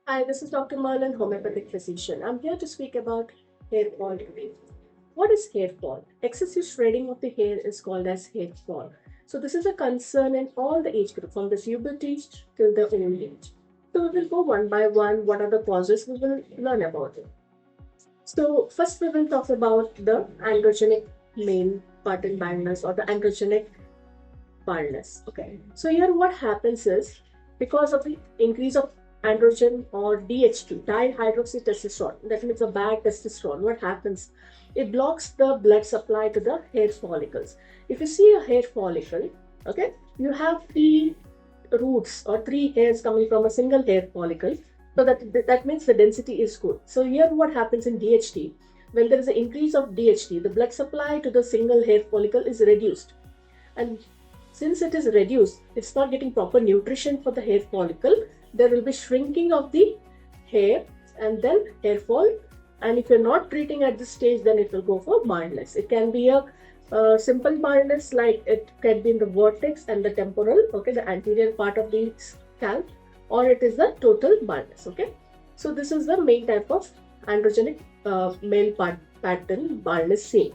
Hi, this is Dr. Merlin, homeopathic physician. I'm here to speak about hair fall today. What is hair fall? Excessive shredding of the hair is called as hair fall. So this is a concern in all the age group, from the puberty till the old age. So we will go one by one. What are the causes? We will learn about it. So first we will talk about the androgenic male pattern baldness or the androgenic baldness. Okay. So here what happens is because of the increase of androgen or DHT, dihydroxytestosterone, that means a bad testosterone, what happens? It blocks the blood supply to the hair follicles. If you see a hair follicle, okay, you have three roots or three hairs coming from a single hair follicle. So that means the density is good. So here what happens in DHT, when there is an increase of DHT, the blood supply to the single hair follicle is reduced, and since it is reduced, it's not getting proper nutrition for the hair follicle. There will be shrinking of the hair and then hair fall. And if you're not treating at this stage, then it will go for baldness. It can be a simple baldness, like it can be in the vertex and the temporal, okay, the anterior part of the scalp, or it is the total baldness, okay. So this is the main type of androgenic male pattern baldness seen.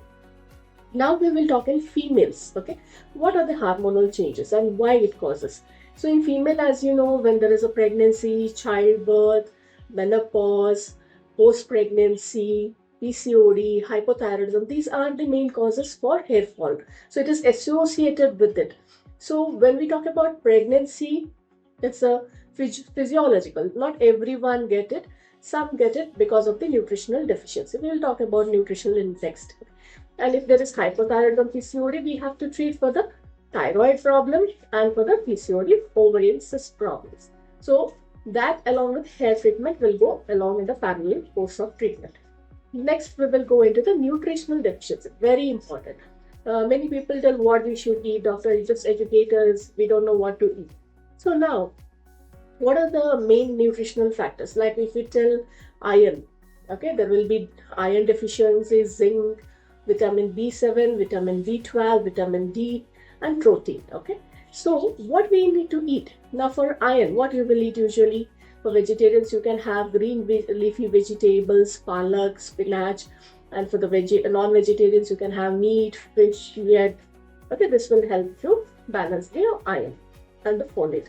Now we will talk in females. Okay, what are the hormonal changes and why it causes? So in female, as you know, when there is a pregnancy, childbirth, menopause, post-pregnancy, PCOD, hypothyroidism, these are the main causes for hair fall. So it is associated with it. So when we talk about pregnancy, it's a physiological. Not everyone get it. Some get it because of the nutritional deficiency. We will talk about nutritional in next. And if there is hypothyroidism PCOD, we have to treat for the thyroid problem and for the PCOD ovarian cyst problems. So that along with hair treatment will go along in the parallel course of treatment. Next, we will go into the nutritional deficiency. Very important. Many people tell what we should eat, doctor, just educators, we don't know what to eat. So now, what are the main nutritional factors? Like if we tell iron, okay, there will be iron deficiency, zinc, vitamin B7, vitamin B12, vitamin D, and protein. Okay, so what we need to eat now for iron? What you will eat usually? For vegetarians, you can have green leafy vegetables, palak, spinach, and for the non-vegetarians, you can have meat, fish, egg. Okay, this will help you balance your iron and the folate.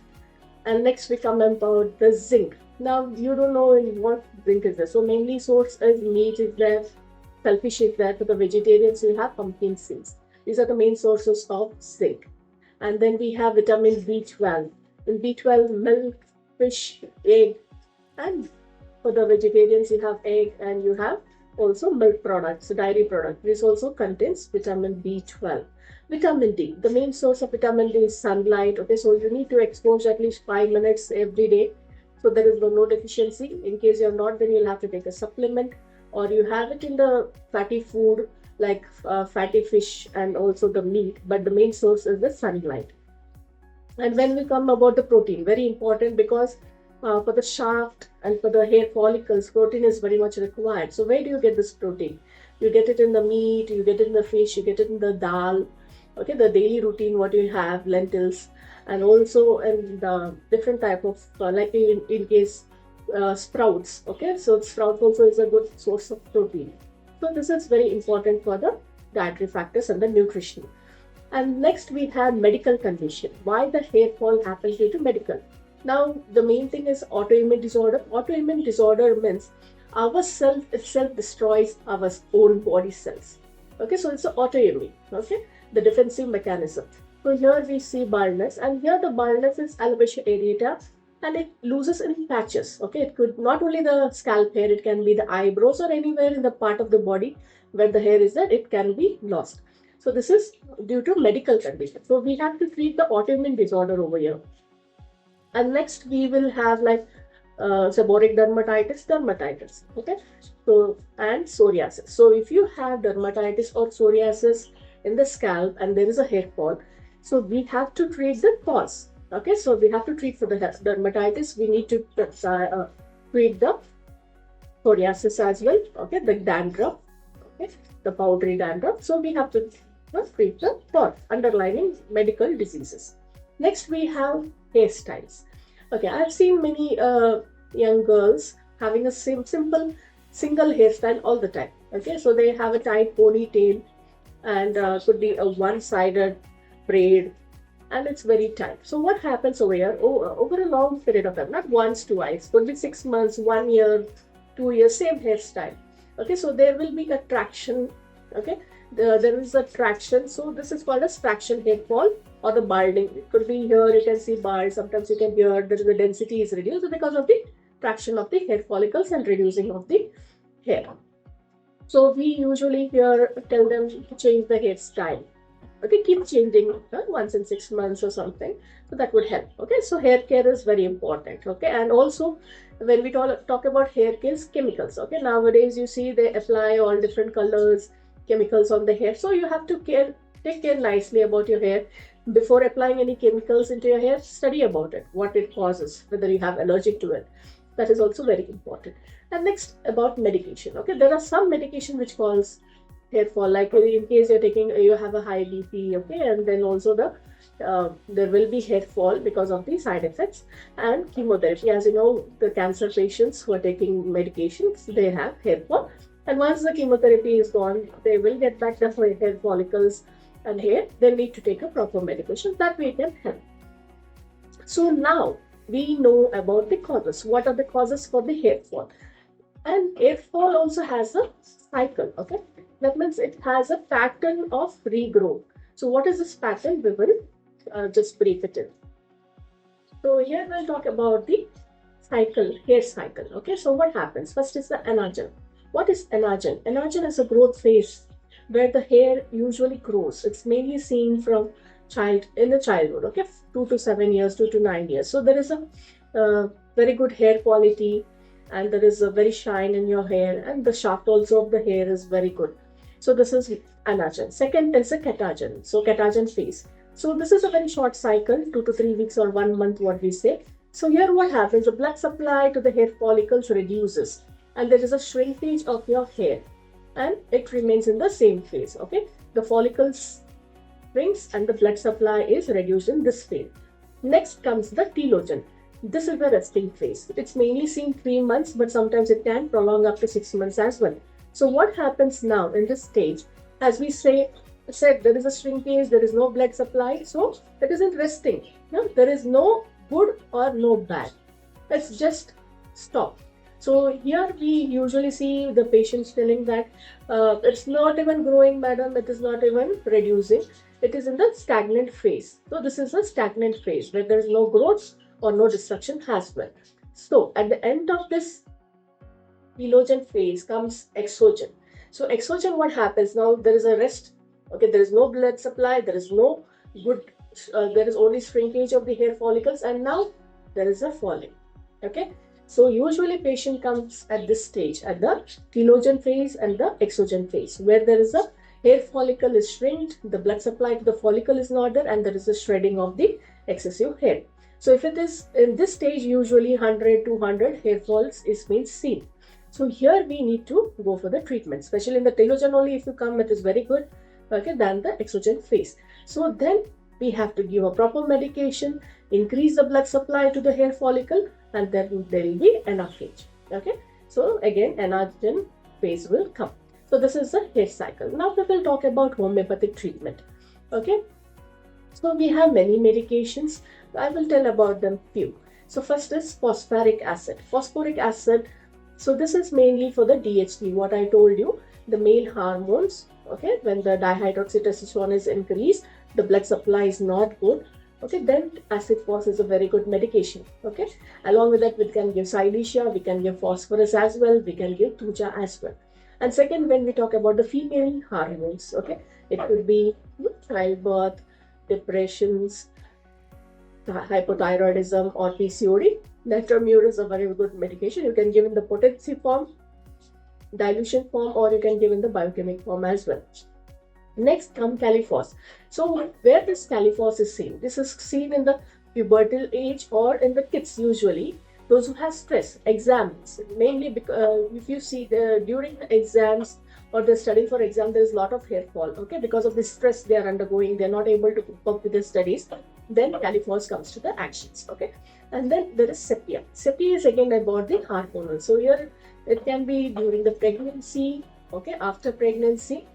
And next we come about the zinc. Now you don't know in what zinc is there. So mainly source is meat is there, shellfish is there. For the vegetarians, you have pumpkin seeds. These are the main sources of zinc. And then we have vitamin B12. In B12, milk, fish, egg, and for the vegetarians, you have egg and you have also milk products, dairy product. This also contains vitamin B12. Vitamin D. The main source of vitamin D is sunlight. Okay, so you need to expose at least 5 minutes every day. So there is no deficiency. In case you're not, then you'll have to take a supplement, or you have it in the fatty food like fatty fish and also the meat. But the main source is the sunlight. And when we come about the protein, very important because for the shaft and for the hair follicles, protein is very much required. So where do you get this protein? You get it in the meat, you get it in the fish, you get it in the dal. Okay, the daily routine, what you have, lentils, and also in the different type of like in case sprouts. Okay, so sprouts also is a good source of protein. So this is very important for the dietary factors and the nutrition. And next we have medical condition. Why the hair fall happens due to medical? Now the main thing is autoimmune disorder. Autoimmune disorder means our cell itself destroys our own body cells. Okay, so it's an autoimmune. Okay, the defensive mechanism. So here we see baldness, and here the baldness is alopecia areata, and it loses in patches. Okay, it could not only the scalp hair, it can be the eyebrows or anywhere in the part of the body where the hair is there, it can be lost. So this is due to medical condition. So we have to treat the autoimmune disorder over here. And next we will have like seborrheic dermatitis. Okay. So and psoriasis. So if you have dermatitis or psoriasis in the scalp and there is a hair fall, so we have to treat the cause. Okay. So we have to treat for the dermatitis. We need to treat the psoriasis as well. Okay. The dandruff. Okay. The powdery dandruff. So we have to treat the for underlying medical diseases. Next we have hairstyles. Okay, I've seen many young girls having a simple single hairstyle all the time. Okay, so they have a tight ponytail and could be a one-sided braid, and it's very tight. So what happens over here? Over a long period of time, not once, twice, could be 6 months, 1 year, 2 years, same hairstyle. Okay, so there will be a traction. Okay, there is a traction. So this is called as traction hair fall or the balding. It could be here, you can see bald. Sometimes you can hear there is the density is reduced because of the traction of the hair follicles and reducing of the hair. So we usually here tell them to change the hairstyle. Okay, keep changing once in 6 months or something. So that would help. Okay, so hair care is very important. Okay, and also when we talk about hair care, chemicals. Okay, nowadays you see they apply all different colors, chemicals on the hair. So you have to take care nicely about your hair. Before applying any chemicals into your hair, study about it, what it causes, whether you have allergic to it. That is also very important. And next, about medication. Okay, there are some medication which cause hair fall, like in case you have a high BP. Okay, and then also there will be hair fall because of the side effects and chemotherapy. As you know, the cancer patients who are taking medications, they have hair fall, and once the chemotherapy is gone, they will get back the hair follicles and hair. They need to take a proper medication that way can help. So now we know about the causes. What are the causes for the hair fall? And hair fall also has a cycle. Okay, that means it has a pattern of regrowth. So what is this pattern? We will just brief it in. So here we'll talk about the cycle, hair cycle. Okay, so what happens? First is the anagen. What is anagen? Anagen is a growth phase where the hair usually grows. It's mainly seen from in the childhood. Okay, 2 to 7 years, 2 to 9 years. So there is a very good hair quality, and there is a very shine in your hair, and the shaft also of the hair is very good. So this is anagen. Second is a catagen. So catagen phase. So this is a very short cycle, 2 to 3 weeks or 1 month, what we say. So here what happens? The blood supply to the hair follicles reduces, and there is a shrinkage of your hair, and it remains in the same phase. Okay, the follicles shrinks and the blood supply is reduced in this phase. Next comes the telogen. This is the resting phase. It's mainly seen 3 months, but sometimes it can prolong up to 6 months as well. So what happens now in this stage? As we said, there is a shrinkage, there is no blood supply, so it isn't resting. No, there is no good or no bad. Let's just stop. So here we usually see the patients telling that it's not even growing, madam, it is not even reducing. It is in the stagnant phase. So this is a stagnant phase where there is no growth or no destruction as well. So at the end of this telogen phase comes exogen. So exogen, what happens now? There is a rest. Okay, there is no blood supply, there is no good, there is only shrinkage of the hair follicles, and now there is a falling. Okay, so usually patient comes at this stage, at the telogen phase and the exogen phase, where there is a hair follicle is shrinked, the blood supply to the follicle is not there, and there is a shredding of the excessive hair. So if it is in this stage, usually 100, 200 hair falls is being seen. So here we need to go for the treatment, especially in the telogen only. If you come, it is very good. Okay, than the exogen phase. So then we have to give a proper medication, increase the blood supply to the hair follicle, and then there will be enough age. Okay, so again anagen phase will come. So this is the hair cycle. Now we will talk about homeopathic treatment. Okay, so we have many medications. I will tell about them few. So first is phosphoric acid. Phosphoric acid. So this is mainly for the DHT, what I told you, the male hormones. Okay, when the dihydroxytestosterone is increased, the blood supply is not good. Okay, then acid phos is a very good medication. Okay, along with that, we can give silicea, we can give phosphorus as well, we can give thuja as well. And second, when we talk about the female hormones, okay, it could be childbirth, depressions, hypothyroidism, or PCOD. Letermune is a very good medication. You can give in the potency form, dilution form, or you can give in the biochemic form as well. Next come Califos. So where this Califos is seen? This is seen in the pubertal age or in the kids usually. Those who have stress, exams, mainly because if you see during the exams or they're studying for exam, there is a lot of hair fall. Okay, because of the stress they are undergoing, they're not able to keep up with their studies. Then Caliphos comes to the actions. Okay, and then there is sepia. Sepia is again about the hormonal. So here it can be during the pregnancy. Okay, after pregnancy,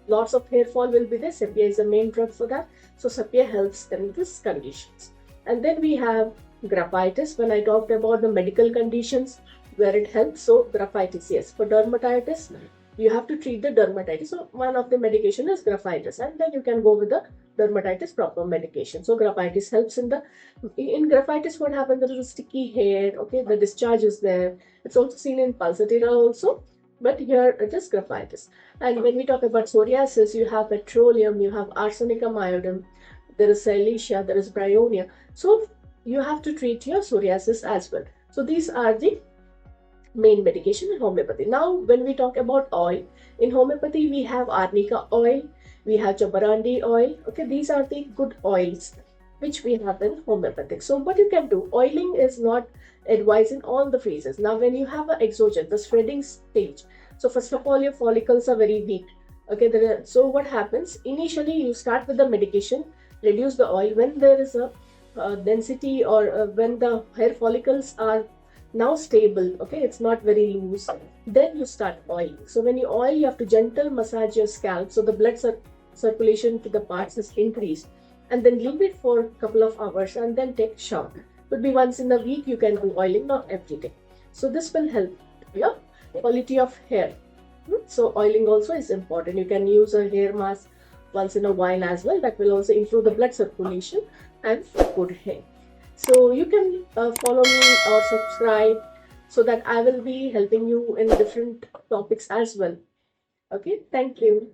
lots of hair fall will be there. Sepia is the main drug for that. So sepia helps in these conditions. And then we have graphitis. When I talked about the medical conditions where it helps, so graphitis, yes. For dermatitis, you have to treat the dermatitis. So one of the medication is graphitis, and then you can go with the dermatitis proper medication. So graphitis helps in graphitis. What happens? There is a sticky hair. Okay, the discharge is there. It's also seen in pulsatilla also, but here it is graphitis. And when we talk about psoriasis, you have petroleum, you have arsenica myodum, there is cilicia, there is bryonia. So you have to treat your psoriasis as well. So these are the main medication in homeopathy. Now, when we talk about oil, in homeopathy we have arnica oil, we have jabarandi oil. Okay, these are the good oils which we have in homeopathic. So what you can do, oiling is not advised in all the phases. Now, when you have an exogen, the spreading stage, so first of all your follicles are very weak. Okay, so what happens? Initially you start with the medication, reduce the oil. When there is a density or when the hair follicles are now stable, okay, it's not very loose, then you start oiling. So when you oil, you have to gentle massage your scalp so the blood circulation to the parts is increased, and then leave it for a couple of hours and then take shower. Could be once in a week you can do oiling, not every day. So this will help your quality of hair. So oiling also is important. You can use a hair mask once in a while as well. That will also improve the blood circulation and good hair. So you can follow me or subscribe so that I will be helping you in different topics as well. Okay, thank you.